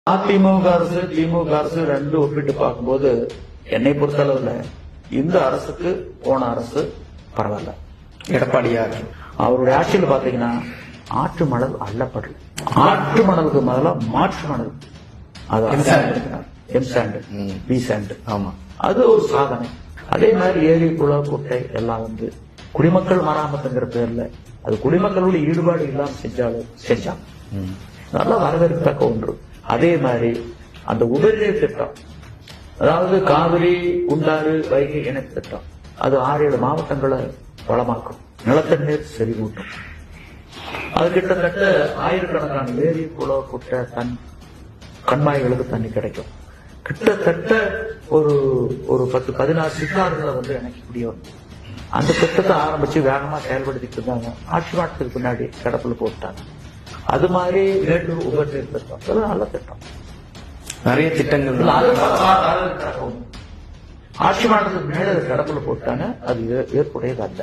அதிமுக அரசு திமுக அரசு ரெண்டு ஒப்பிட்டு பார்க்கும்போது என்னை பொறுத்தளவுல இந்த அரசுக்கு போன அரசு பரவாயில்ல. எடப்பாடியார் அவருடைய ஆட்சியில் பாத்தீங்கன்னா ஆற்று மணல் அள்ளப்படல. ஆற்று மணலுக்கு முதல்ல மாற்று மணல், அது எம் சாண்டு, பி சாண்டு. ஆமா, அது ஒரு சாதனை. அதே மாதிரி ஏரி குள குட்டை எல்லாம் குடிமக்கள் மராமத்துங்கிற பேர்ல அது குடிமக்களோட ஈடுபாடு இல்லாம செஞ்சாங்க. நல்லா வரவேற்கத்தக்க ஒன்று. அதே மாதிரி அந்த உபரிநீர் திட்டம், அதாவது காவிரி குண்டாறு வைகை இணைப்பு திட்டம், அது 6-7 மாவட்டங்களை வளமாக்கும், நிலத்தடி நீர் செறிவூட்டும். அது கிட்டத்தட்ட ஆயிரக்கணக்கான ஏரி குள குட்டை கண்மாய்களுக்கு தண்ணி கிடைக்கும். கிட்டத்தட்ட ஒரு 10-16 சித்தாறுகளை இணைக்கக்கூடிய ஒன்று. அந்த திட்டத்தை ஆரம்பிச்சு வேகமா செயல்படுத்திட்டு இருந்தாங்க. ஆட்சி மாற்றத்துக்கு பின்னாடி கிடப்புல போட்டாங்க. அது மாதிரி மேட்டூர் உபரிநீர் திட்டம், அதெல்லாம் நல்ல திட்டம். நிறைய திட்டங்கள் ஆட்சி மாற்றத்துக்கு மேல கிடப்புல போட்டாங்க. அது ஏற்புடையது அல்ல.